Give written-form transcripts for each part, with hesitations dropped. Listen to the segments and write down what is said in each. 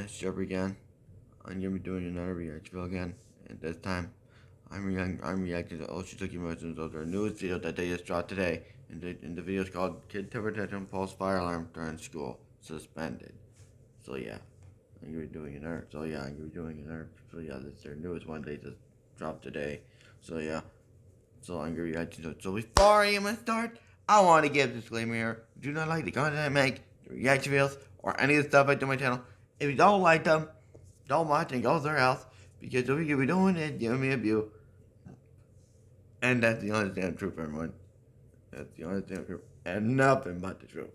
it's Jeffrey again. I'm gonna be doing another reaction video again, and this time I'm reacting to Shiitake Mushrooms of their newest video that they just dropped today. And the video is called "Kid Temper Tantrum False Fire Alarm During School Suspended." So yeah, I'm gonna be doing another. So yeah, this is their newest one they just dropped today. So yeah, so I'm gonna react to it. So before I even start, I want to give a disclaimer here: do not like the content I make, the reaction videos, or any of the stuff I do on my channel. If you don't like them, don't watch and go somewhere else, because if you be doing it, give me a view. And that's the honest damn truth, everyone. That's the honest damn truth. And nothing but the truth.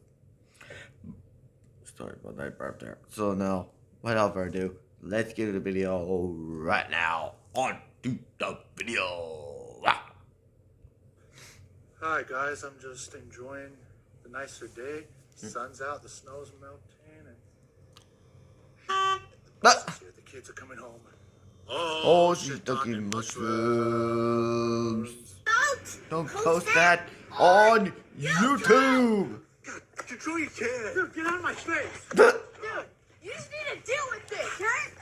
Sorry about that burp there. So now, without further ado, let's get to the video right now. On to the video. Hi guys, I'm just enjoying the nicer day. Sun's out, the snow's melting, and the kids are coming home. Oh, Shiitake Mushrooms. Don't post that on YouTube. God, control your kid. Dude, get out of my face. Dude, you just need to deal with this, right?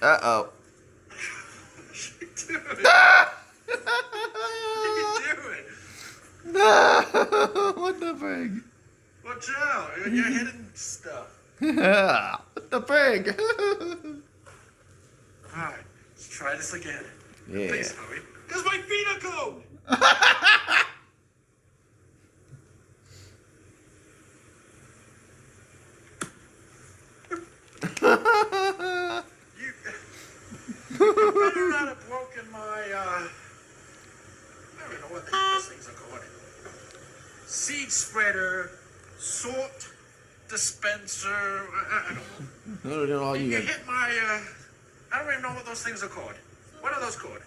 Uh-oh. Dude, What the frig? watch out, you're hitting stuff. What the frig? Alright, let's try this again. Yeah. Please hurry, because my feet are cold. You better not have broken my, I don't know what those things are called. Seed spreader, salt dispenser, I don't know. No, You hit my, I don't even know what those things are called. What are those called?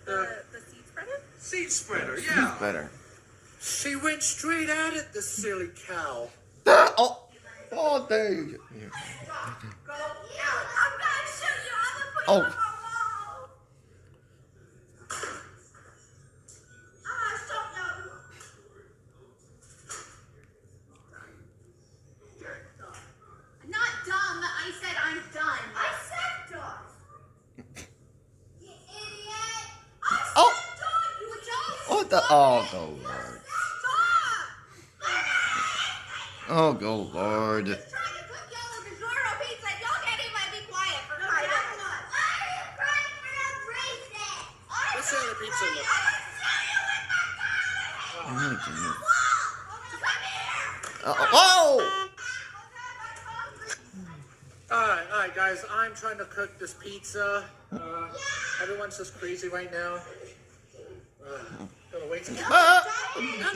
The seed spreader? Seed spreader, yeah. better. She went straight at it, the silly cow. Oh, there you go. Go. I'm gonna shoot you. I'm gonna put you Oh. on my wall. Stop now. I'm not dumb. I said I'm done. I said done. You idiot. I said Oh. done. You adult. What the? Oh, go Lord. Stop. Oh, go Lord. Trying to cook yellow DiGiorno pizza. Y'all can't even be quiet for crying out loud. Why are you crying for no reason? Let's see how the pizza looks. Oh, my goodness. Come here. Whoa! Alright, guys, I'm trying to cook this pizza. Everyone's just crazy right now. Gotta wait till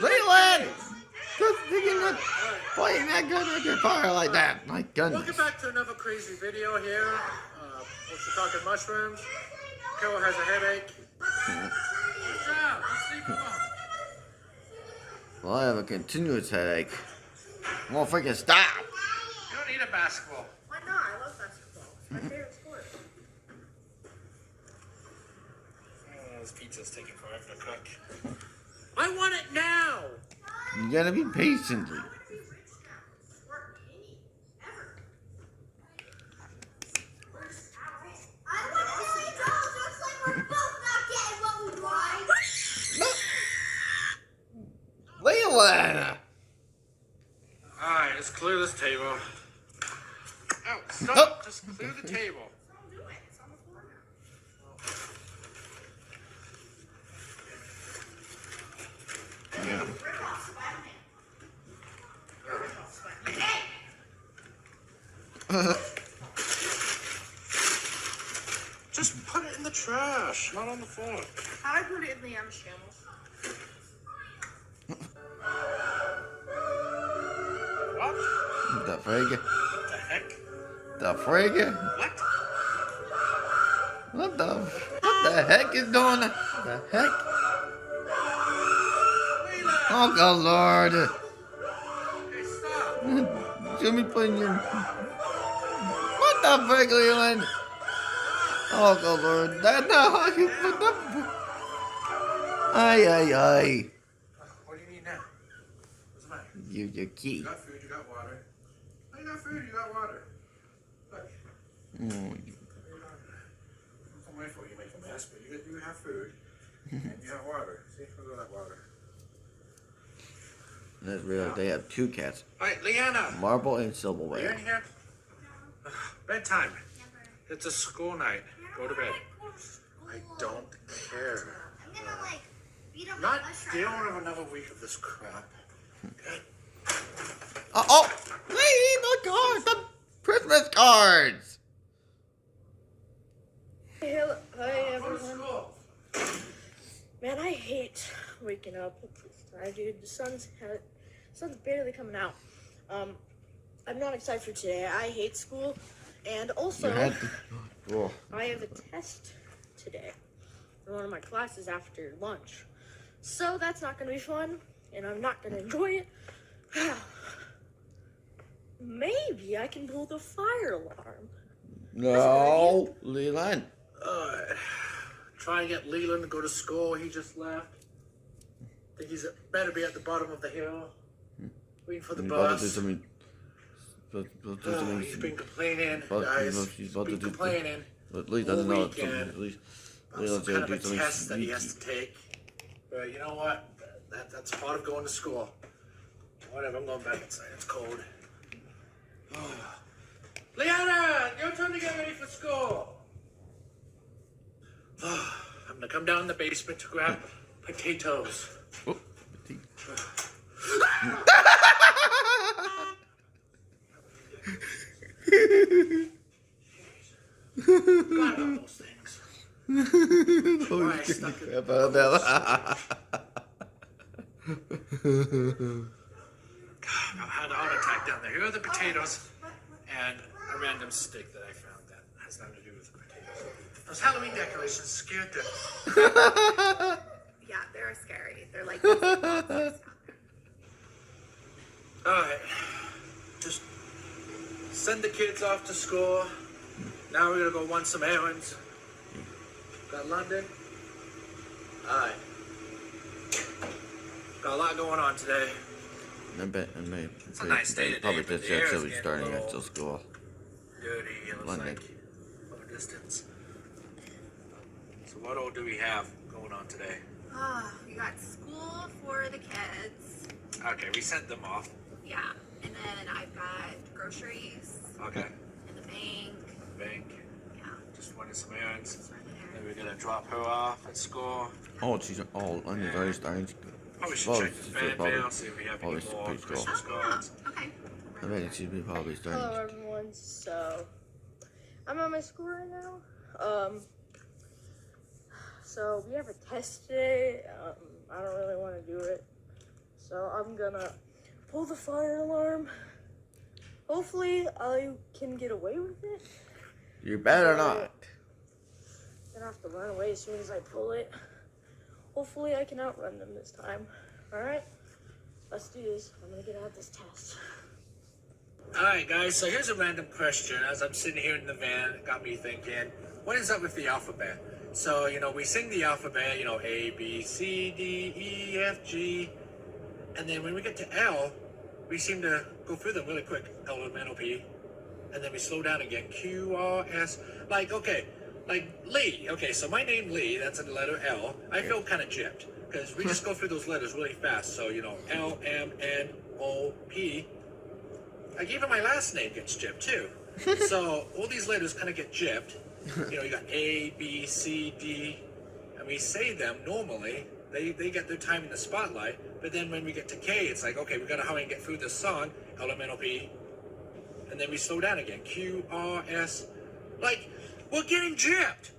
Leland! Just thinking that playing that gun with your fire like that. My goodness. Welcome back to another crazy video here. Shiitake Mushrooms. Carol has a headache. What's up? Let's sleep alone. Well, I have a continuous headache. Won't freaking stop. You don't need a basketball. Why not? I love basketball. It's my favorite sport. This pizza's taking forever to cook. I want it now! You gotta be patiently. Leland! Alright, let's clear this table. Oh, stop! Oh. Just clear the table. Yeah. Just put it in the trash, not on the floor. How do I put it in the channel? What? The frig? What the heck? The frig? What? What the heck is going on? The heck? Oh, God, Lord. Hey, stop. Jimmy putting your... What the frick, Leland? Oh, God, Lord. That's not how you put the... Ay, ay, ay. What do you need now? What's the matter? Your key. You got food, you got water. Oh, you got food, you got water. Look. Oh, I'm waiting for you. You make a mess, but you have food. And you have water. See? Look at that water. that's real. They have 2 cats. All right, Leanna. Marble and Are you in Silverware. here? Bedtime. It's a school night. Go to bed. I don't care. I'm gonna like beat up Not my bus dealing driver. with another week of this crap. Good. Oh, Lady, the cards! The Christmas cards! Hi Go to everyone. school. Man, I hate waking up at this time, dude. The sun's barely coming out. I'm not excited for today. I hate school, and also Oh. I have a test today in one of my classes after lunch. So that's not gonna be fun, and I'm not gonna enjoy it. Maybe I can pull the fire alarm. No, Leland. Try and get Leland to go to school. He just left. Think he's better be at the bottom of the hill, waiting for the He's about to do bus. something. He's been complaining, But guys. he's He's about to been do- complaining At least all doesn't know it's weekend something. At least about Leland's some gonna kind of do a something test that he has sneaky. to take. But you know what? That's part of going to school. Whatever, I'm going back inside. It's cold. Leanna, your turn to get ready for school. I'm gonna come down in the basement to grab potatoes. Oh, God, all those things. Why I stuck it. crap out of that. I had a heart attack down there. Here are the potatoes and a random stick that I found that has nothing to do with the potatoes. Those Halloween decorations scared them. Yeah, they're scary. They're like these monsters. Alright. Just send the kids off to school. Now we're gonna go run some errands. Got London. Alright. Got a lot going on today. I bet. It's a nice day today, Probably but just the air's said we getting starting a little- at school. Dirty, it looks London. like long distance. So what all do we have going on today? We got school for the kids. Okay, we sent them off. Yeah. And then I've got groceries Okay. in the bank. Bank. Yeah. Just running some errands. Just running Then errands. we're gonna drop her off at school. Oh, she's London's already starting. Probably should Well, check the fan mail, see if we have any probably more pretty cool. Christmas Oh, cards. yeah. Okay. I bet she'd be probably Hello starting. everyone. So I'm at my school right now. So we have a test today. I don't really want to do it, so I'm gonna pull the fire alarm. Hopefully I can get away with it. You better not. Gonna have to run away as soon as I pull it. Hopefully I can outrun them this time. Alright? Let's do this. I'm gonna get out this test. Alright guys, so here's a random question. As I'm sitting here in the van, it got me thinking, what is up with the alphabet? So, we sing the alphabet, A, B, C, D, E, F, G. And then when we get to L, we seem to go through them really quick. L, M, N, O, P. And then we slow down again. Q, R, S. Like Lee. Okay, so my name Lee, that's in the letter L. I feel kind of gypped because we just go through those letters really fast. So, L, M, N, O, P. Like even my last name gets gypped too. So all these letters kind of get gypped. You got A, B, C, D, and we say them normally. They get their time in the spotlight. But then when we get to K, it's like, okay, we gotta hurry and get through this song. L, M, N, O, P. And then we slow down again. Q, R, S. Like, we're getting gypped.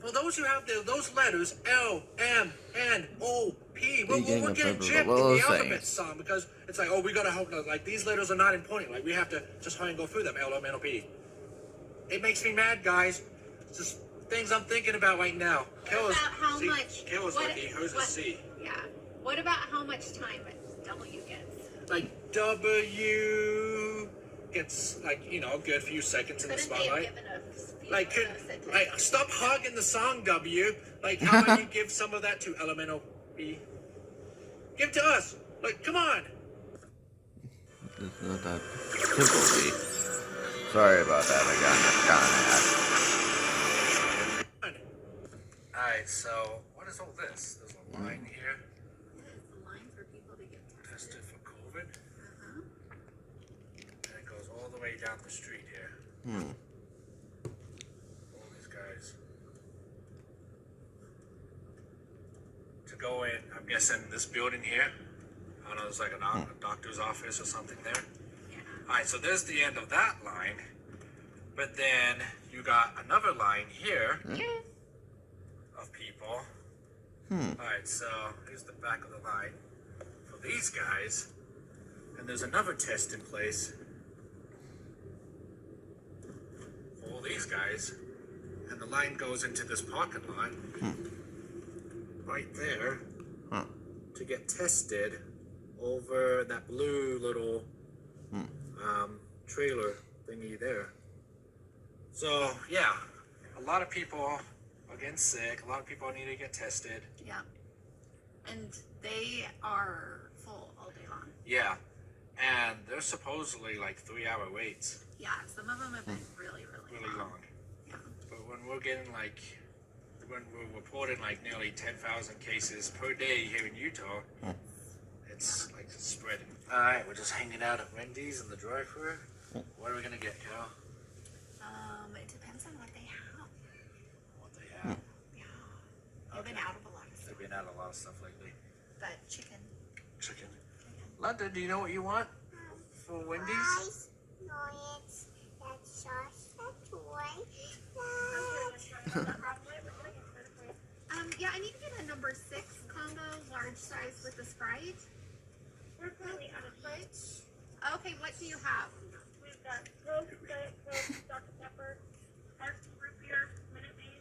For those who have those letters, L, M, N, O, P, we're getting gypped in the alphabet song because it's like, oh, we gotta help. Like, these letters are not important. Like, we have to just hurry and go through them. L, M, N, O, P. It makes me mad, guys. It's just things I'm thinking about right now. About how much? Kayla's lucky. Hers is C. Yeah. What about how much time W gets? Like W gets like, you know, a good few seconds in the Couldn't they have spotlight. given us Like, a sentence? like, stop hogging the song, W. Like, how about you give some of that to Elemental B? Give it to us. Like, come on. It's not that simple, B. Sorry about that. I got mad. Alright, so what is all this? There's a line here. It's a line for people to get Tested for COVID. Uh-huh. And it goes all the way down the street here. All these guys. To go in, I'm guessing this building here. I don't know, there's like a doctor's office or something there. Yeah. Alright, so there's the end of that line. But then you got another line here of people. Alright, so here's the back of the line for these guys. And there's another test in place for all these guys. And the line goes into this parking lot right there to get tested over that blue little trailer thingy there. So, yeah, a lot of people are getting sick. A lot of people need to get tested. Yeah. And they are full all day long. Yeah, and they're supposedly like 3-hour waits. Yeah, some of them have been really long. Yeah. But when we're getting like, when we're reporting like nearly 10,000 cases per day here in Utah, it's like it's spreading. All right, we're just hanging out at Wendy's in the drive-thru. What are we gonna get, kiddo? It depends on what they have. What they have? Yeah. They've been out of a lot of stuff. They've been out a lot of stuff lately. But chicken. Chicken. London, do you know what you want for Wendy's? Yeah, I need to get a number 6 combo, large size with the Sprite. We're currently out of Sprite. Okay, what do you have? We've got Coke, Diet Coke, Dr. Pepper, Arts Root Beer, Minute Maid,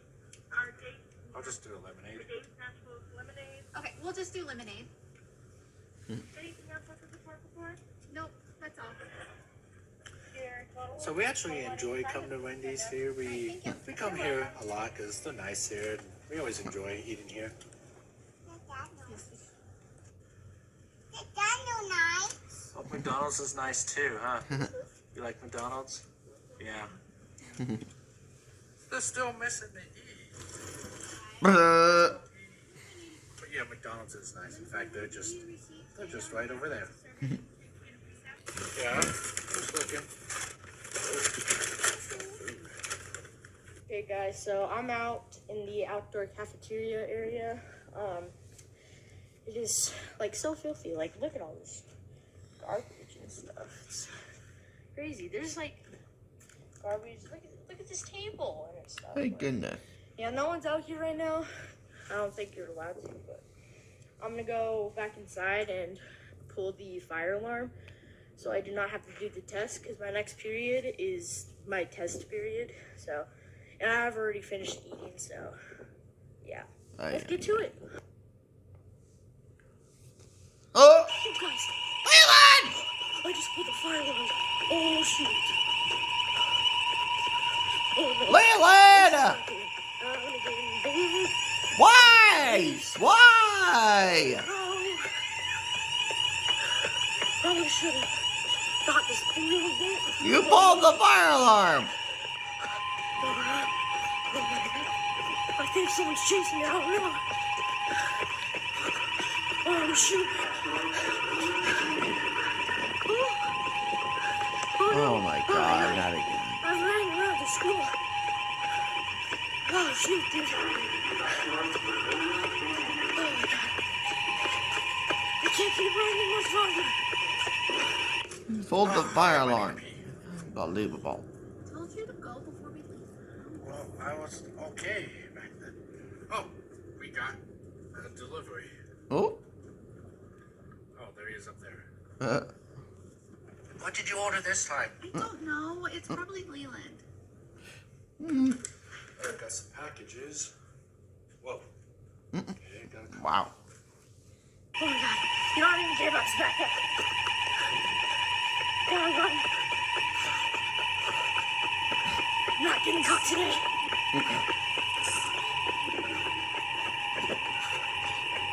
our date. I'll just do a lemonade. Dave's Naturals Lemonade. Okay, we'll just do lemonade. Anything else with the support before? Nope, that's all. Here, total. So we actually enjoy coming to Wendy's here. We come here a lot because they're nice here. And we always enjoy eating here. Oh, McDonald's is nice too, huh? You like McDonald's? Yeah. They're still missing the E. But yeah, McDonald's is nice. In fact, they're just right over there. Yeah, just looking. Okay guys, so I'm out in the outdoor cafeteria area. It is like so filthy. Like, look at all this garbage and stuff. It's crazy. There's like garbage. Look at this table and stuff. Thank goodness. Yeah, no one's out here right now. I don't think you're allowed to, but I'm gonna go back inside and pull the fire alarm so I do not have to do the test, because my next period is my test period. So, and I've already finished eating, so yeah. Let's get to it. Oh! Oh, guys, Leland! I just pulled the fire alarm. Oh, shoot. Oh, no. Leland! I'm gonna get in bed. Why? Why? Oh. Probably should have got this thing a little bit. You pulled the fire alarm! I think someone's chasing me. I don't know. Oh, shoot. Oh my god, not again. I'm running around the school. Oh, shoot, dude. Oh, my God. I can't keep running much longer. You pulled the fire alarm. Unbelievable. Told you to go before we leave. Well, I was okay back then. Oh, we got a delivery. Oh? Oh, there he is up there. What did you order this time? I don't know. It's probably Leland. I've got some packages. Whoa. Okay, got a couple. Wow. Oh my god. You know, I didn't care about this backpack. Come on, run. I'm not getting caught today.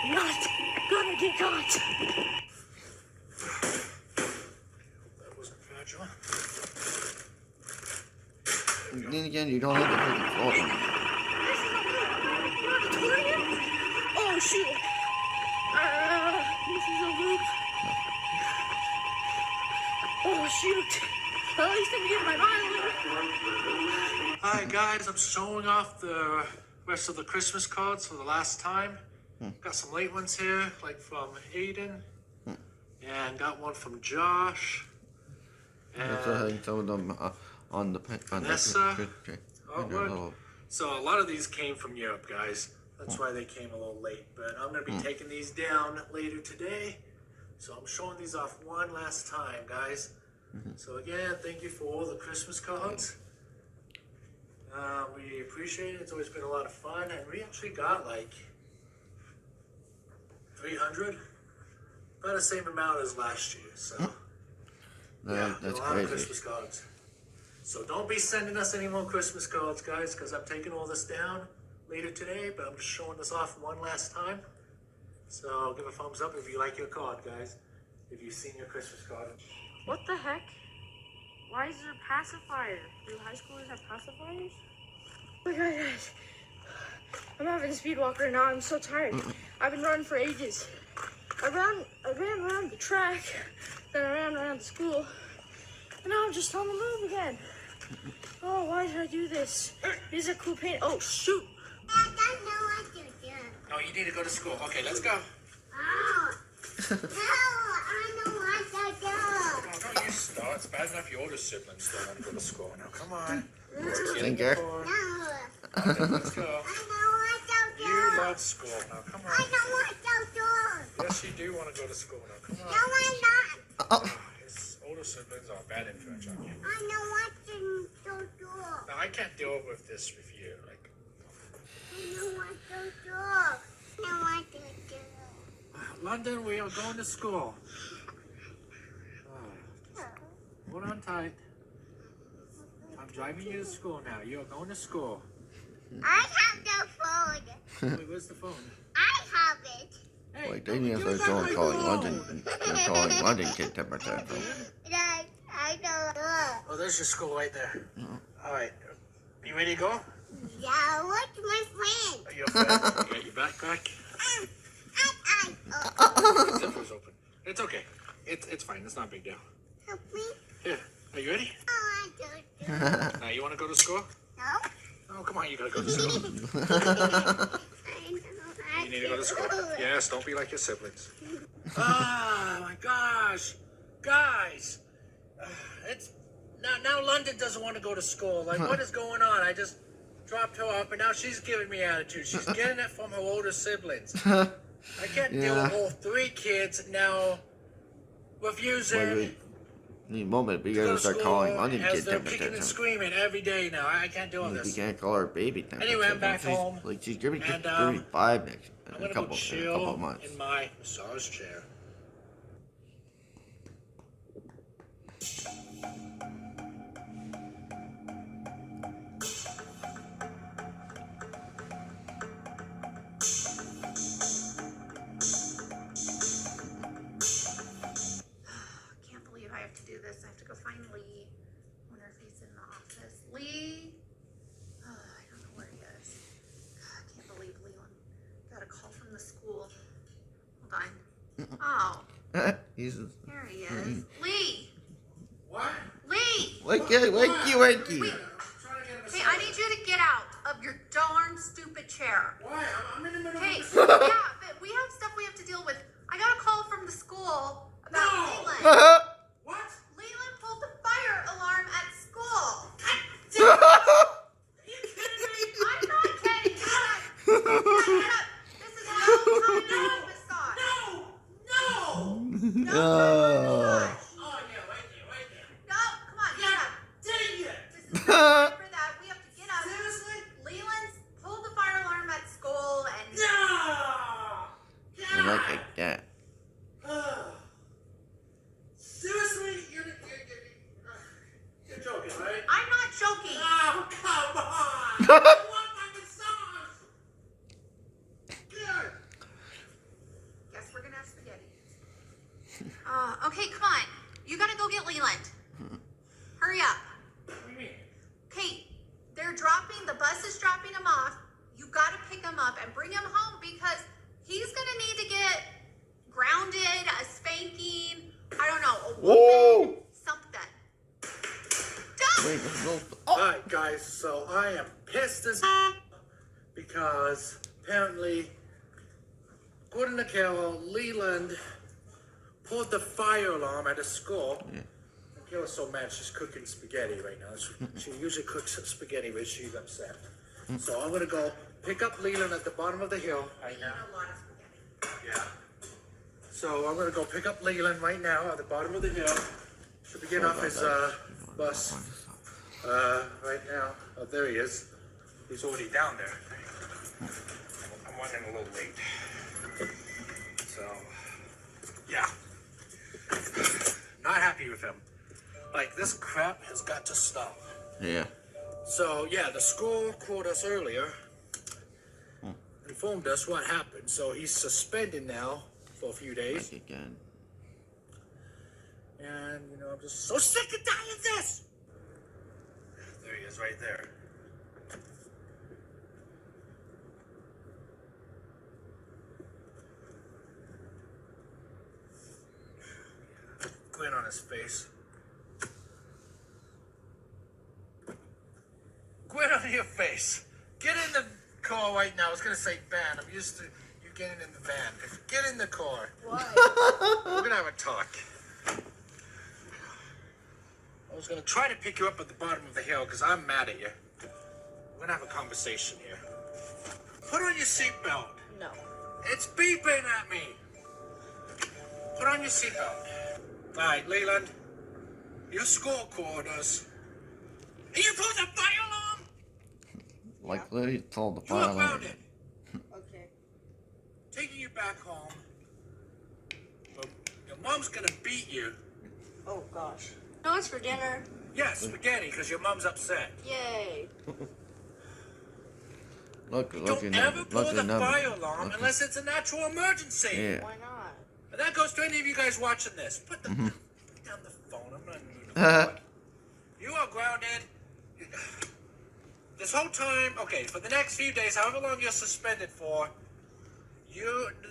I'm not gonna get caught. That wasn't fragile. And then again, you don't have to freaking fall on it. Oh shoot. This is a loop. Oh shoot. At least I'm getting my violin. Hi guys, I'm showing off the rest of the Christmas cards for the last time. Got some late ones here, like from Aiden, and got one from Josh, That's and some of them on the Vanessa. Oh, So a lot of these came from Europe, guys. That's why they came a little late. But I'm gonna be taking these down later today. So I'm showing these off one last time, guys. So again, thank you for all the Christmas cards. We appreciate it. It's always been a lot of fun, and we actually got like 300, about the same amount as last year. So yeah, that's a lot of crazy. Christmas cards. So don't be sending us any more Christmas cards, guys, because I'm taking all this down later today. But I'm just showing this off one last time. So give a thumbs up if you like your card, guys. If you've seen your Christmas card. What the heck? Why is there a pacifier? Do high schoolers have pacifiers? Oh my god, guys. I'm having a speed walk right now. I'm so tired. I've been running for ages. I ran around the track, then I ran around the school, and now I'm just on the move again. Oh, why did I do this? These are cool paint. Oh, shoot. I don't know what to do. No, you need to go to school. Okay, let's go. Oh. No, I don't want to go. Oh, don't you start. It's bad enough your older siblings don't want to go to school. Now, come on. Thinker. No, Okay, let's go. I don't want to go. You love school. Now, come I on. don't want to go. Yes, you do want to go to school. Now, come No, on. I'm not. His older siblings are a bad influence on you. I don't want to go. Now, I can't deal with this with you. Like, I don't want to go. I don't want to go. London, we are going to school. Hold on tight. I'm driving you to school now. You are going to school. I have the phone. Wait, where's the phone? I have it. Hey, Wait, they need to start calling London. They're calling London kid temper tantrum. I don't know. Oh, there's your school right there. All right. You ready to go? Yeah, what's my friend? Are you okay? You got your backpack? The zipper's open. It's okay. It's fine. It's not a big deal. Help me. Here. Are you ready? Oh, I don't know. Now, you want to go to school? No. Oh, come on. You got to go to school. You need to go to school. Yes, don't be like your siblings. Oh, my gosh. Guys. It's now London doesn't want to go to school. Like, what is going on? I just dropped her off, and now she's giving me attitude. She's getting it from her older siblings. I can't deal with all three kids now refusing Need a moment, but you to go gotta to start school calling London as kid they're temper kicking and tantrum. screaming every day now. I can't deal with We this. can't call her baby temper Anyway, I'm tantrum. back home, Like she's gonna be and, 35 next I'm in gonna a couple go chill of months. in my massage chair. Can't believe I have to do this. I have to go find Lee. Wonder if he's in the office. Lee? I don't know where he is. I can't believe Leland got a call from the school. Hold on. Oh, He's there he is. Lee! What? Lee! wakey. Wait. Trying to get him Hey, I need you to get out of your darn stupid chair. Why? I'm in the middle Hey, of the yeah, but we have stuff we have to deal with. I got a call from the school about No. Leland. What? Leland pulled the fire alarm at school. You kidding me? I'm not kidding. Get up. This is no time to massage. No! No massage. Oh, yeah, wait there. No, come on, get up. Dang it! This is not time for that. We have to get up. Seriously? Leland's pulled the fire alarm at school and No! I like that. want my massage! Good. Guess we're gonna have spaghetti. Okay, come on. You gotta go get Leland. Hurry up. What do you mean? Okay, the bus is dropping him off. You gotta pick him up and bring him home because he's gonna need to get grounded, a spanking, I don't know, a whooping, something. Wait, Alright guys, so I am pissed as because apparently, according to Carol, Leland pulled the fire alarm at a school. Yeah. And Carol's so mad she's cooking spaghetti right now. She usually cooks spaghetti when she's upset. So I'm gonna go pick up Leland at the bottom of the hill right now. A lot of spaghetti. Yeah. So I'm gonna go pick up Leland right now at the bottom of the hill. Should be getting off his bus right now. Oh, there he is. He's already down there. I'm running a little late. So, yeah. Not happy with him. Like, this crap has got to stop. Yeah. So, yeah, the school called us earlier, informed us what happened. So he's suspended now for a few days. Like again. And, you know, I'm just so sick and tired of this. There he is right there. Grin on his face. Grin on your face. Get in the car right now. I was going to say van. I'm used to you getting in the van. Get in the car. Why? We're going to have a talk. I was going to try to pick you up at the bottom of the hill because I'm mad at you. We're going to have a conversation here. Put on your seatbelt. No. It's beeping at me. Put on your seatbelt. All right, Leland. Your school called us. And you pulled the fire alarm? Like literally told the You fire are alarm. grounded. Okay. Taking you back home. But your mom's going to beat you. Oh gosh. No, it's for dinner. Yes, spaghetti, because your mom's upset. Yay. Look Don't ever pull the fire alarm Look. unless it's a natural emergency. Yeah. Why not? And that goes to any of you guys watching this. Put down the phone. I'm not even You are grounded. This whole time, okay, for the next few days, however long you're suspended for,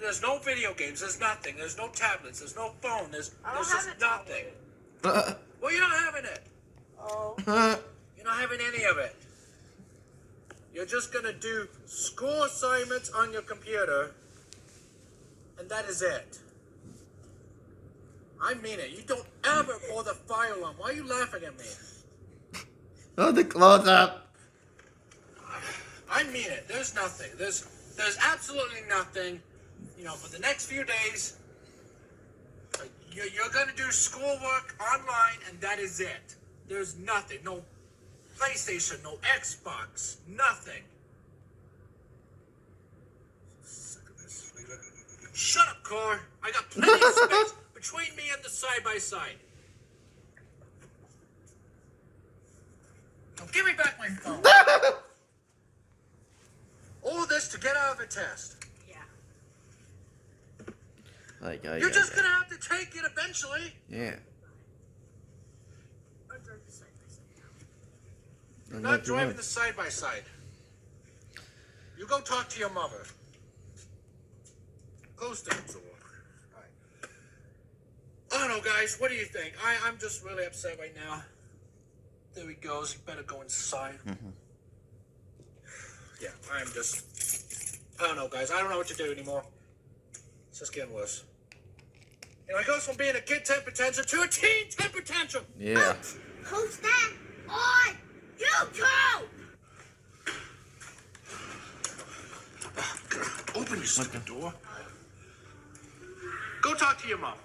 there's no video games, there's nothing, there's no tablets, there's no phone, there's I don't just have a nothing. tablet. Well, you're not having it. Oh. You're not having any of it. You're just gonna do school assignments on your computer, and that is it. I mean it. You don't ever pull the fire alarm. Why are you laughing at me? Oh, the close up. I mean it. There's nothing. There's absolutely nothing. You know, for the next few days, you're gonna do schoolwork online, and that is it. There's nothing. No PlayStation, no Xbox, nothing. Sick of this. Shut up, Core. I got plenty of space between me and the side-by-side. Now give me back my phone. All this to get out of a test. Yeah. Like, You're just gonna have to take it eventually. Yeah. You're not driving the side-by-side. You go talk to your mother. Close the door. All right. I don't know, guys. What do you think? I'm just really upset right now. There he goes. He better go inside. Yeah, I don't know, guys. I don't know what to do anymore. It's just getting worse. You know, it goes from being a kid temper tantrum to a teen temper tantrum. Yeah. Post that on YouTube! Open your stupid door. Go talk to your mom.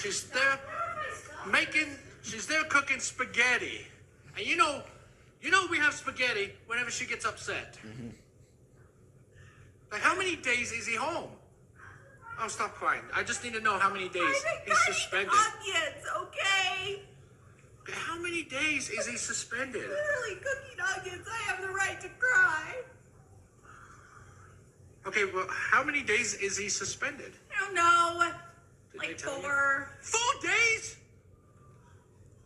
She's there she's there cooking spaghetti. And you know we have spaghetti whenever she gets upset. Like, how many days is he home? Oh, stop crying. I just need to know how many days he's suspended. Onions, okay? How many days is he suspended? Literally, Cookie Nuggets, I have the right to cry. Okay, well, how many days is he suspended? I don't know. Did they Like tell you? 4. 4 days?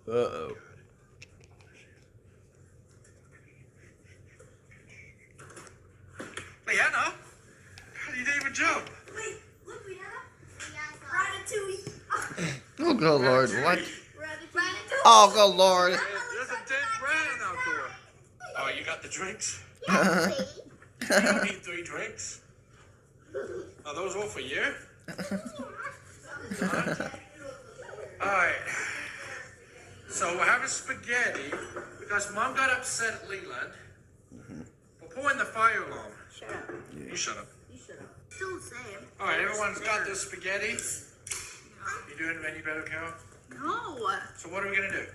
Uh-oh. Leanna? You didn't even jump. Wait, look, Rihanna. Ratatouille. Oh, good Lord, what? Ratatouille. Oh, good Lord. There's a dead rat out there. Oh, you got the drinks? Yes, You don't need 3 drinks. Are those all for you? Alright. So we're having spaghetti because Mom got upset at Leland for pouring the fire alarm. Shut up. You shut up. You shut up. Still the same. Alright, everyone's got their spaghetti. You doing any better, Carol? No. So what are we gonna do?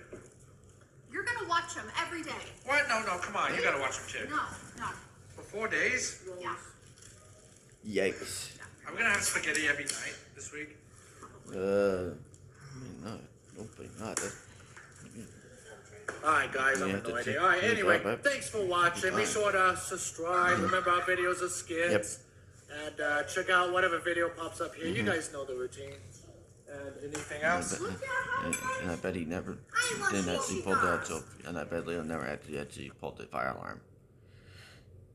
You're gonna watch them every day. What? No, come on. You gotta watch them too. No. For 4 days? Yeah. Yikes. Are we gonna have spaghetti every night this week? I mean, no, hopefully not. Alright guys, I You have have to no idea. take- Alright, take anyway, it up. thanks for watching. Be sure to subscribe. Remember our videos are skits. And check out whatever video pops up here. You guys know the routine. And anything else? And I bet he never I didn't love actually pull that. So, and I bet Leo never actually pulled the fire alarm.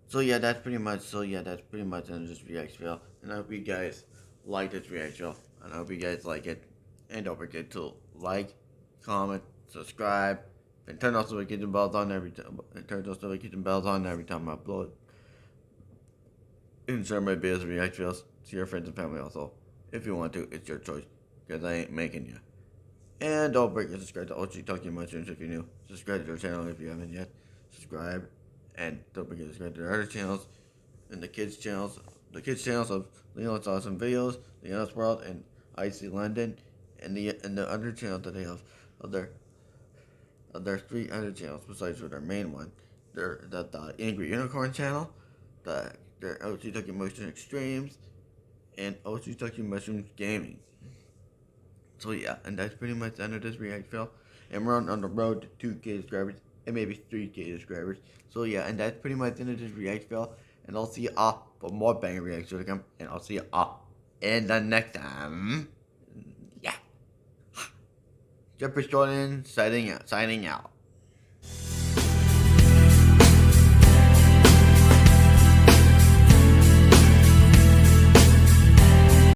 So yeah, that's pretty much. So yeah, that's pretty much the end of this reaction video. And I hope you guys like this reaction. And I hope you guys like it. And don't forget to like, comment, subscribe, and turn those notification bells on every time. And turn those notification bells on every time I upload. And share my videos and reaction videos to your friends and family also. If you want to, it's your choice. Because I ain't making you. And don't forget to subscribe to Shiitake Mushrooms if you're new. Subscribe to our channel if you haven't yet. Subscribe. And don't forget to subscribe to our other channels. And the kids' channels. The kids' channels of Leon's Awesome Videos, Leon's World, and Icy London. And the other channels that they have of their 3 other channels besides their main one. The Angry Unicorn channel. Their Shiitake Mushrooms Extremes. And Shiitake Mushrooms Gaming. So yeah, and that's pretty much the end of this react video. And we're on the road to 2K subscribers and maybe 3K subscribers. So yeah, and that's pretty much the end of this react video. And I'll see you all for more banger reactions to come. And I'll see you all in the next time. Yeah. Jeffrey Jordan signing out.